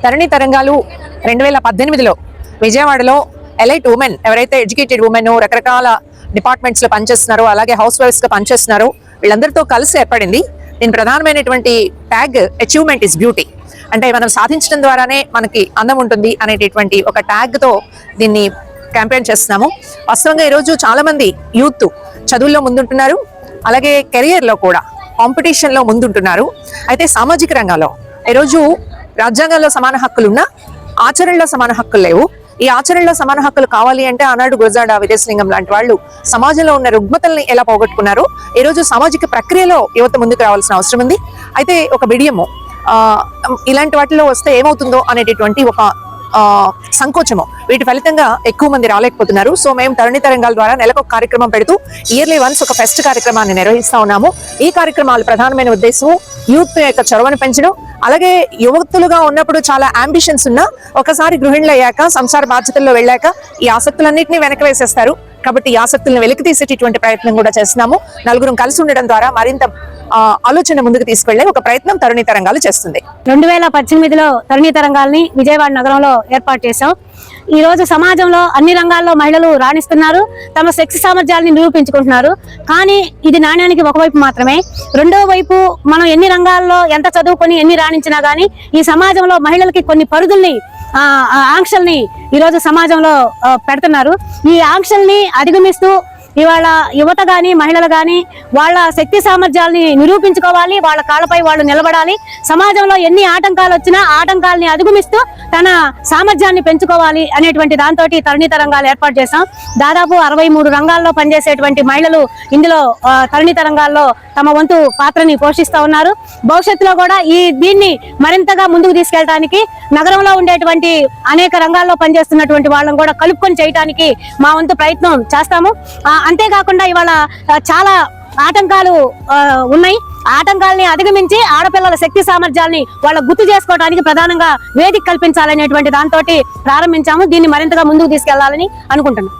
తరణి తరంగాలు 2018లో విజయవాడలో elite women ఎవరైతే ఎడ్యుకేటెడ్ ఉమెన్ రకరకాల డిపార్ట్మెంట్స్ లో పనిచేస్తున్నారో అలాగే హౌస్ వైఫ్స్ గా పనిచేస్తున్నారో వీళ్ళందరితో కలిసి ఏర్పడింది. దీని ప్రధానమైనటువంటి ట్యాగ్ అచీవ్మెంట్ ఇస్ బ్యూటీ, అంటే మనం సాధించడం ద్వారానే మనకి అందం ఉంటుంది అనేటటువంటి ఒక ట్యాగ్ తో దీన్ని క్యాంపెయిన్ చేస్తున్నాము. వాస్తవంగా ఈరోజు చాలా మంది యూత్ చదువుల్లో ముందుంటున్నారు, అలాగే కెరియర్ లో కూడా కాంపిటీషన్ లో ముందుంటున్నారు. అయితే సామాజిక రంగంలో ఈరోజు రాజ్యాంగంలో సమాన హక్కులు ఉన్నా ఆచరణలో సమాన హక్కులు లేవు. ఈ ఆచరణలో సమాన హక్కులు కావాలి అంటే ఆనాడు గురజాడ వీరేశలింగం లాంటి వాళ్ళు సమాజంలో ఉన్న రుగ్మతల్ని ఎలా పోగొట్టుకున్నారు, ఈ రోజు సామాజిక ప్రక్రియలో యువత ముందుకు రావాల్సిన అవసరం ఉంది. అయితే ఒక బిడియము ఇలాంటి వాటిలో వస్తే ఏమవుతుందో అనేటటువంటి ఒక సంకోచము, వీటి ఫలితంగా ఎక్కువ మంది రాలేకపోతున్నారు. సో మేము తరుణి తరంగాల ద్వారా నెలకు ఒక కార్యక్రమం పెడుతూ ఇయర్లీ వన్స్ ఒక ఫెస్ట్ కార్యక్రమాన్ని నిర్వహిస్తా ఉన్నాము. ఈ కార్యక్రమాలు ప్రధానమైన ఉద్దేశం యూత్ యొక్క చొరవను పెంచడం, అలాగే యువతులుగా ఉన్నప్పుడు చాలా అంబిషన్స్ ఉన్నా ఒకసారి గృహిణులు అయ్యాక సంసార బాధ్యతల్లో వెళ్ళాక ఈ ఆసక్తులన్నింటినీ వెనక్కి వేసేస్తారు. కాబట్టి ఈ ఆసక్తులను వెలికి తీసేటటువంటి ప్రయత్నం కూడా చేస్తున్నాము. నలుగురం కలిసి ఉండడం ద్వారా మరింత ఆలోచన ముందుకు తీసుకెళ్లే ఒక ప్రయత్నం తరుణి తరంగాలు చేస్తుంది. 2018లో తరుణి తరంగాల్ని విజయవాడ నగరంలో ఏర్పాటు చేశాం. ఈ రోజు సమాజంలో అన్ని రంగాల్లో మహిళలు రాణిస్తున్నారు, తమ శక్తి సామర్థ్యాలని నిరూపించుకుంటున్నారు. కానీ ఇది నాణ్యానికి ఒకవైపు మాత్రమే. రెండో వైపు మనం ఎన్ని రంగాల్లో ఎంత చదువుకొని ఎన్ని రాణించినా గానీ ఈ సమాజంలో మహిళలకి కొన్ని పరిధుల్ని ఆంక్షల్ని ఈరోజు సమాజంలో పెడుతున్నారు. ఈ ఆంక్షల్ని అధిగమిస్తూ ఇవాళ యువత గాని మహిళలు గాని వాళ్ళ శక్తి సామర్థ్యాలని నిరూపించుకోవాలి, వాళ్ళ కాళ్ళపై వాళ్ళు నిలబడాలి. సమాజంలో ఎన్ని ఆటంకాలు వచ్చినా ఆటంకాలని అధిగమిస్తూ తన సామర్థ్యాన్ని పెంచుకోవాలి అనేటువంటి దాంతో తరుణి తరంగాలు ఏర్పాటు చేశాం. దాదాపు 63 రంగాల్లో పనిచేసేటువంటి మహిళలు ఇందులో తరుణి తరంగాల్లో తమ వంతు పాత్రని పోషిస్తూ ఉన్నారు. భవిష్యత్తులో కూడా దీన్ని మరింతగా ముందుకు తీసుకెళ్ళడానికి నగరంలో ఉండేటువంటి అనేక రంగాల్లో పనిచేస్తున్నటువంటి వాళ్ళని కూడా కలుపుకొని చేయడానికి మా వంతు ప్రయత్నం చేస్తాము. అంతేకాకుండా ఇవాళ చాలా ఆటంకాలు ఉన్నాయి. ఆటంకాలని అధిగమించి ఆడపిల్లల శక్తి సామర్థ్యాలని వాళ్ళ గుర్తు చేసుకోవడానికి ప్రధానంగా వేదిక కల్పించాలనేటువంటి దాంతో ప్రారంభించాము. దీన్ని మరింతగా ముందుకు తీసుకెళ్లాలని అనుకుంటున్నాం.